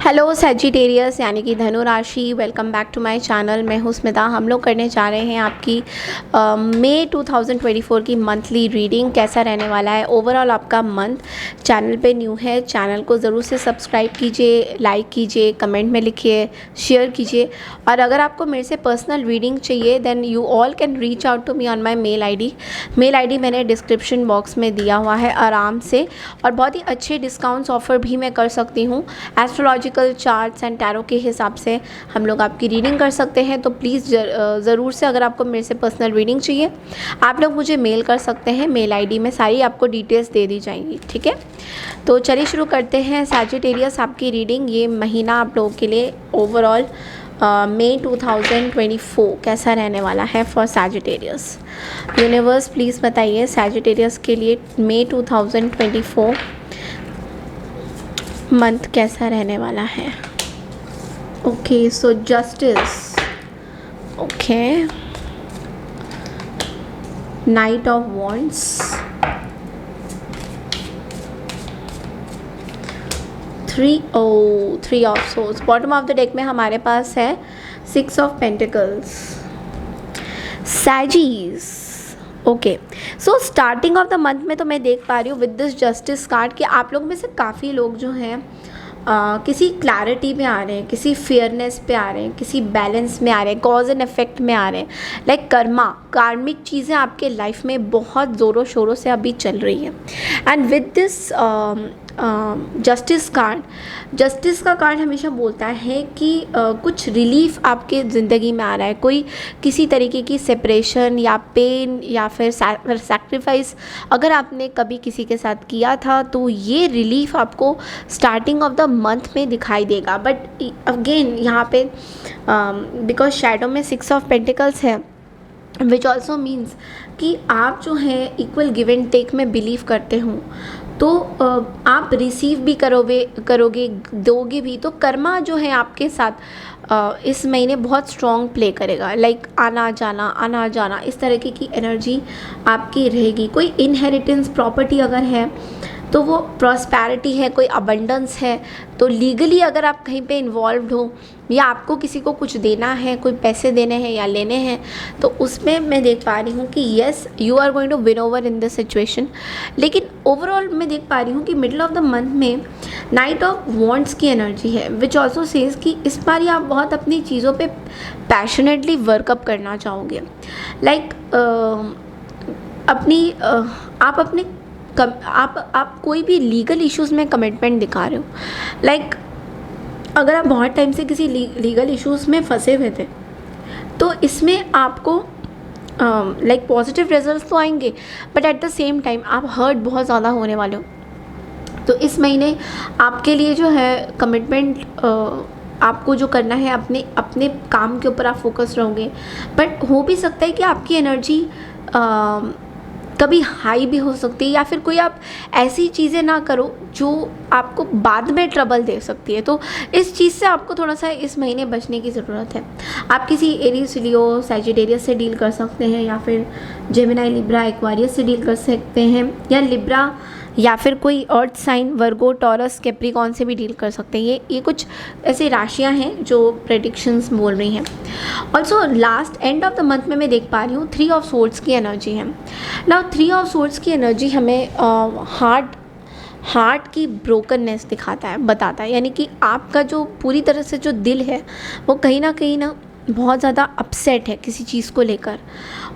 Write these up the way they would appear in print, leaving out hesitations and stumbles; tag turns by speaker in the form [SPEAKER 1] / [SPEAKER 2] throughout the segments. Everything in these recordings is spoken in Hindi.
[SPEAKER 1] हेलो सेजिटेरियस यानी कि धनु राशि, welcome back to my channel. मैं हूँ स्मिता। हम लोग करने जा रहे हैं आपकी मई 2024 की मंथली रीडिंग। कैसा रहने वाला है ओवरऑल आपका मंथ। चैनल पे न्यू है, चैनल को ज़रूर से सब्सक्राइब कीजिए, लाइक कीजिए, कमेंट में लिखिए, शेयर कीजिए। और अगर आपको मेरे से पर्सनल रीडिंग चाहिए then you all can reach out to me on my mail I D मैंने डिस्क्रिप्शन बॉक्स में दिया हुआ है आराम से। और बहुत ही अच्छे डिस्काउंट्स ऑफ़र भी मैं कर सकती हूँ। एस्ट्रोलॉजिकल चार्ट्स एंड टैरो के हिसाब से हम लोग आपकी रीडिंग कर सकते हैं। तो प्लीज़ ज़रूर से अगर आपको मेरे से पर्सनल रीडिंग चाहिए आप लोग मुझे मेल कर सकते हैं। मेल आईडी में सारी आपको डिटेल्स दे दी जाएंगी, ठीक है। तो चलिए शुरू करते हैं। सैजिटेरियस आपकी रीडिंग ये महीना आप लोगों के लिए ओवरऑल मई 2024 कैसा रहने वाला है फॉर सैजिटेरियस। यूनिवर्स प्लीज़ बताइए सैजिटेरियस के लिए मई 2024 मंथ कैसा रहने वाला है। Okay, so justice, okay, knight of wands, 3 of swords. Bottom of the deck में हमारे पास है 6 ऑफ पेंटिकल्स। सैजीज, okay, so starting of the month में तो मैं देख पा रही हूँ विद दिस जस्टिस कार्ड कि आप लोग में से काफ़ी लोग जो हैं किसी क्लैरिटी में आ रहे हैं, किसी फेयरनेस पे आ रहे हैं, किसी बैलेंस में आ रहे हैं, कॉज एंड इफेक्ट में आ रहे हैं। लाइक कार्मिक चीज़ें आपके लाइफ में बहुत ज़ोरों शोरों से अभी चल रही हैं। एंड विद दिस जस्टिस का कार्ड हमेशा बोलता है कि कुछ रिलीफ आपके ज़िंदगी में आ रहा है। कोई किसी तरीके की सेपरेशन या पेन या फिर सैक्रिफाइस अगर आपने कभी किसी के साथ किया था तो ये रिलीफ आपको स्टार्टिंग ऑफ द मंथ में दिखाई देगा। बट अगेन यहाँ पे बिकॉज शैडो में 6 ऑफ पेंटिकल्स है विच ऑल्सो मीन्स कि आप जो है इक्वल गिव एंड टेक में बिलीव करते हो। तो आप रिसीव भी करोगे दोगे भी। तो कर्मा जो है आपके साथ इस महीने बहुत स्ट्रॉन्ग प्ले करेगा। लाइक आना जाना इस तरीके की एनर्जी आपकी रहेगी। कोई इनहेरिटेंस प्रॉपर्टी अगर है तो वो प्रॉस्पैरिटी है, कोई अबंडेंस है। तो लीगली अगर आप कहीं पे इन्वॉल्व्ड हो या आपको किसी को कुछ देना है, कोई पैसे देने हैं या लेने हैं, तो उसमें मैं देख पा रही हूँ कि yes you are going to win over in this situation. लेकिन ओवरऑल मैं देख पा रही हूँ कि मिडल ऑफ द मंथ में नाइट ऑफ वॉन्ड्स की एनर्जी है विच ऑल्सो सेज कि इस बार ही आप बहुत अपनी चीज़ों पे पैशनेटली वर्कअप करना चाहोगे। लाइक आप कोई भी लीगल इश्यूज़ में कमिटमेंट दिखा रहे हो। लाइक अगर आप बहुत टाइम से किसी लीगल इश्यूज़ में फंसे हुए थे तो इसमें आपको लाइक पॉजिटिव रिजल्ट्स तो आएंगे but at the same time आप हर्ट बहुत ज़्यादा होने वाले हो। तो इस महीने आपके लिए जो है कमिटमेंट आपको जो करना है अपने काम के ऊपर आप फोकस रहोगे। बट हो भी सकता है कि आपकी एनर्जी कभी हाई भी हो सकती है या फिर कोई आप ऐसी चीज़ें ना करो जो आपको बाद में ट्रबल दे सकती है। तो इस चीज़ से आपको थोड़ा सा इस महीने बचने की ज़रूरत है। आप किसी एरीज, लियो, सैजिटेरियस से डील कर सकते हैं या फिर जेमिनी, लिब्रा, एक्वारियस से डील कर सकते हैं या लिब्रा या फिर कोई अर्थ साइन वर्गो, टॉरस, कैप्रिकॉन से भी डील कर सकते हैं। ये कुछ ऐसी राशियां हैं जो प्रेडिक्शंस बोल रही हैं। Also last end of the month में मैं देख पा रही हूँ 3 ऑफ सोर्ड्स की एनर्जी है। नाउ 3 ऑफ सोर्ड्स की एनर्जी हमें हार्ट की ब्रोकननेस बताता है। यानी कि आपका जो पूरी तरह से जो दिल है वो कहीं ना बहुत ज़्यादा अपसेट है किसी चीज़ को लेकर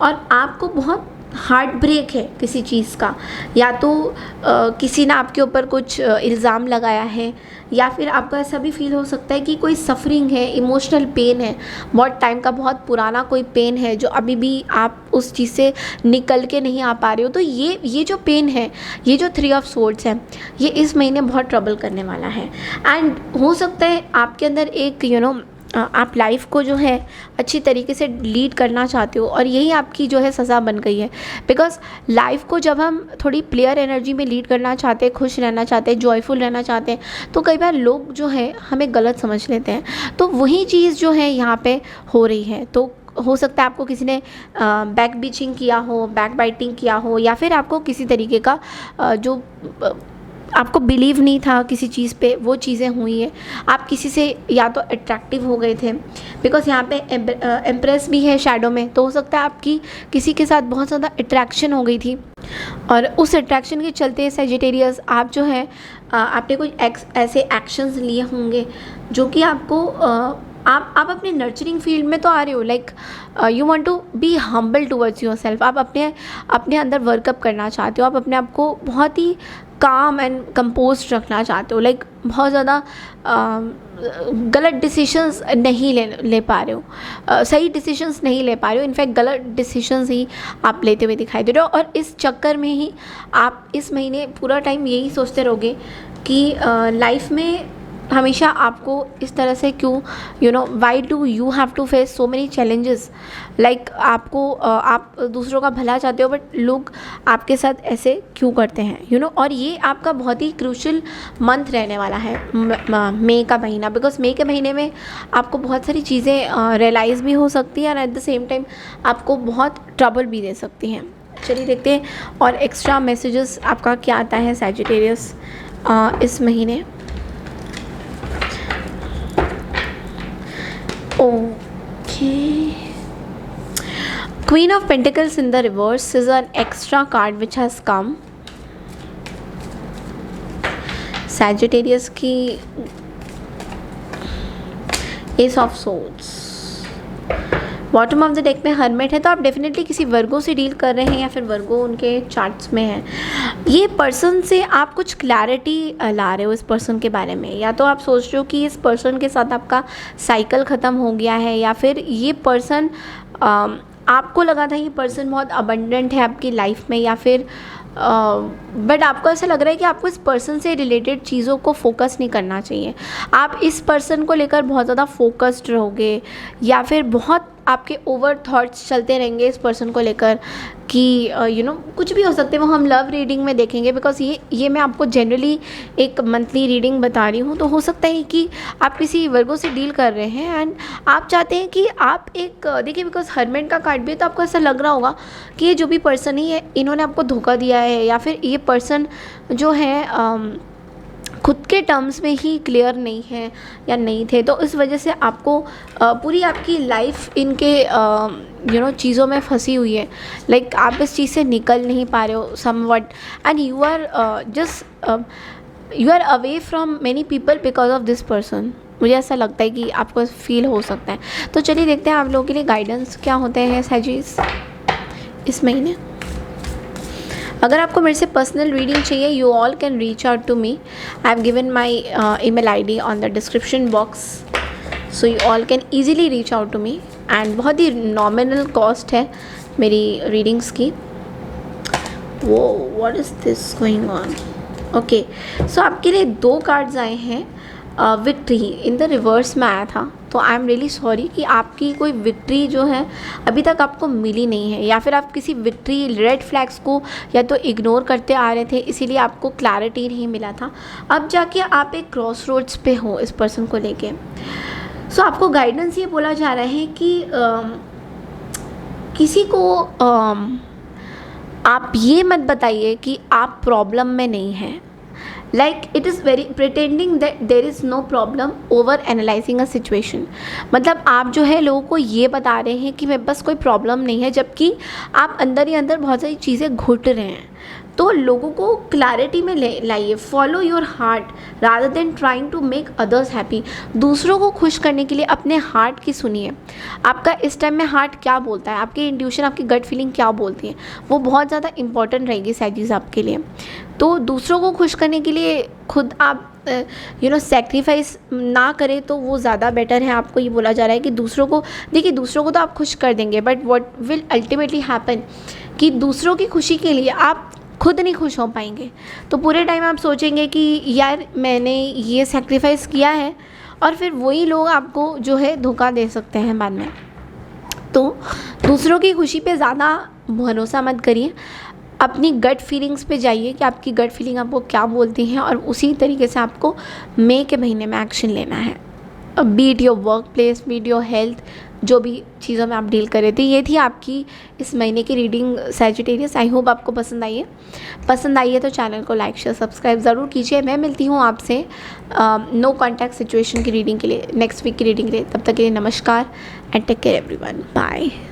[SPEAKER 1] और आपको बहुत हार्ट ब्रेक है किसी चीज़ का। या तो किसी ने आपके ऊपर कुछ इल्ज़ाम लगाया है या फिर आपको ऐसा भी फील हो सकता है कि कोई सफरिंग है, इमोशनल पेन है, बहुत टाइम का बहुत पुराना कोई पेन है जो अभी भी आप उस चीज़ से निकल के नहीं आ पा रहे हो। तो ये जो पेन है, ये जो 3 ऑफ सोर्ड्स है, ये इस महीने बहुत ट्रबल करने वाला है। एंड हो सकता है आपके अंदर एक आप लाइफ को जो है अच्छी तरीके से लीड करना चाहते हो और यही आपकी जो है सज़ा बन गई है। बिकॉज लाइफ को जब हम थोड़ी प्लेयर एनर्जी में लीड करना चाहते हैं, खुश रहना चाहते हैं, जॉयफुल रहना चाहते हैं, तो कई बार लोग जो है हमें गलत समझ लेते हैं। तो वही चीज़ जो है यहाँ पे हो रही है। तो हो सकता है आपको किसी ने बैक बीचिंग किया हो, बैक बाइटिंग किया हो या फिर आपको किसी तरीके का जो आपको बिलीव नहीं था किसी चीज़ पे, वो चीज़ें हुई है। आप किसी से या तो अट्रैक्टिव हो गए थे, बिकॉज यहाँ पे एम्प्रेस भी है शैडो में, तो हो सकता है आपकी किसी के साथ बहुत ज़्यादा अट्रैक्शन हो गई थी, और उस अट्रैक्शन के चलते सैजिटेरियस आप जो है आपने कुछ ऐसे एक्शंस लिए होंगे जो कि आपको आप अपने नर्चरिंग फील्ड में तो आ रहे हो, like you want to be humble towards your self. आप अपने अंदर वर्कअप करना चाहते हो, आप अपने आप को बहुत ही काम एंड कंपोज रखना चाहते हो, लाइक बहुत ज़्यादा गलत डिसीशंस नहीं ले पा रहे हो, सही डिसीशंस नहीं ले पा रहे हो, इनफैक्ट गलत डिसीशंस ही आप लेते हुए दिखाई दे रहे हो। और इस चक्कर में ही आप इस महीने पूरा टाइम यही सोचते रहोगे कि लाइफ में हमेशा आपको इस तरह से क्यों, why do you have to face so many challenges, like आपको आप दूसरों का भला चाहते हो बट लोग आपके साथ ऐसे क्यों करते हैं, और ये आपका बहुत ही क्रूशल मंथ रहने वाला है मई का महीना, बिकॉज मई के महीने में आपको बहुत सारी चीज़ें रियलाइज़ भी हो सकती हैं और एट द सेम टाइम आपको बहुत ट्रबल भी दे सकती हैं। चलिए देखते हैं और एक्स्ट्रा मैसेजेस आपका क्या आता है सैजिटेरियस इस महीने। Okay. Queen of Pentacles in the reverse is an extra card which has come. Sagittarius की Ace of Swords. Bottom of the deck में हर्मिट है, तो आप डेफिनेटली किसी वर्गो से डील कर रहे हैं या फिर वर्गो उनके चार्ट्स में है। ये पर्सन से आप कुछ क्लैरिटी ला रहे हो इस पर्सन के बारे में, या तो आप सोच रहे हो कि इस पर्सन के साथ आपका साइकिल ख़त्म हो गया है, या फिर ये पर्सन आपको लगा था ये पर्सन बहुत अबंडेंट है आपकी लाइफ में, या फिर बट आपको ऐसा लग रहा है कि आपको इस पर्सन से रिलेटेड चीज़ों को फोकस नहीं करना चाहिए। आप इस पर्सन को लेकर बहुत ज़्यादा फोकस्ड रहोगे, या फिर बहुत आपके ओवर थॉट्स चलते रहेंगे इस पर्सन को लेकर कि कुछ भी हो सकते हैं, वो हम लव रीडिंग में देखेंगे, बिकॉज ये मैं आपको जनरली एक मंथली रीडिंग बता रही हूँ। तो हो सकता है कि आप किसी वर्गों से डील कर रहे हैं एंड आप चाहते हैं कि आप एक देखिए, बिकॉज हर्मिट का कार्ड भी है, तो आपको ऐसा लग रहा होगा कि ये जो भी पर्सन ही है इन्होंने आपको धोखा दिया है, या फिर ये पर्सन जो है खुद के टर्म्स में ही क्लियर नहीं है या नहीं थे, तो इस वजह से आपको पूरी आपकी लाइफ इनके चीज़ों में फंसी हुई है, लाइक आप इस चीज़ से निकल नहीं पा रहे हो somewhat, and you are away from many people because of this person. मुझे ऐसा लगता है कि आपको फील हो सकता है। तो चलिए देखते हैं आप लोगों के लिए गाइडेंस क्या होते हैं सैजीज इस महीने। अगर आपको मेरे से पर्सनल रीडिंग चाहिए, you all can reach out to me. I have given my email ID on the description box, so you all can easily reach out to me, and बहुत ही नॉमिनल कॉस्ट है मेरी रीडिंग्स की। वो what is this going on. Okay, so आपके लिए 2 कार्ड्स आए हैं। विक्ट्री इन द रिवर्स में आया था, तो आई एम रियली सॉरी कि आपकी कोई विक्ट्री जो है अभी तक आपको मिली नहीं है, या फिर आप किसी विक्ट्री रेड फ्लैग्स को या तो इग्नोर करते आ रहे थे, इसीलिए आपको क्लैरिटी नहीं मिला था। अब जाके आप एक क्रॉस रोड्स पे हो इस पर्सन को लेके। सो आपको गाइडेंस ये बोला जा रहा है कि किसी को आप ये मत बताइए कि आप प्रॉब्लम में नहीं हैं, like it is very pretending that there is no problem over analyzing a situation। मतलब आप जो है लोगों को ये बता रहे हैं कि मेरे पास कोई प्रॉब्लम नहीं है, जबकि आप अंदर ही अंदर बहुत सारी चीज़ें घुट रहे हैं। तो लोगों को क्लैरिटी में लाइए, follow your heart rather than trying to make others happy. दूसरों को खुश करने के लिए अपने हार्ट की सुनिए। आपका इस टाइम में हार्ट क्या बोलता है, आपकी इंट्यूशन, आपकी गट फीलिंग क्या बोलती है, वो बहुत ज़्यादा इंपॉर्टेंट रहेगी सैजीज आपके लिए। तो दूसरों को खुश करने के लिए खुद आप सेक्रीफाइस ना करें तो वो ज़्यादा बेटर है। आपको ये बोला जा रहा है कि दूसरों को देखिए, दूसरों को तो आप खुश कर देंगे, but what will ultimately happen कि दूसरों की खुशी के लिए आप खुद नहीं खुश हो पाएंगे। तो पूरे टाइम आप सोचेंगे कि यार मैंने ये सेक्रीफाइस किया है, और फिर वही लोग आपको जो है धोखा दे सकते हैं बाद में। तो दूसरों की खुशी पे ज़्यादा भरोसा मत करिए, अपनी गट फीलिंग्स पे जाइए कि आपकी गट फीलिंग आपको क्या बोलती हैं, और उसी तरीके से आपको मई के महीने में एक्शन लेना है। Beat your workplace, beat your health, जो भी चीज़ों में आप डील कर रहे थे। ये थी आपकी इस महीने की रीडिंग सैजिटेरियस। आई होप आपको पसंद आई है। पसंद आई है तो चैनल को लाइक शेयर सब्सक्राइब ज़रूर कीजिए। मैं मिलती हूँ आपसे नो कॉन्टैक्ट सिचुएशन की रीडिंग के लिए, नेक्स्ट वीक की रीडिंग के लिए। तब तक के लिए नमस्कार and take care everyone, bye.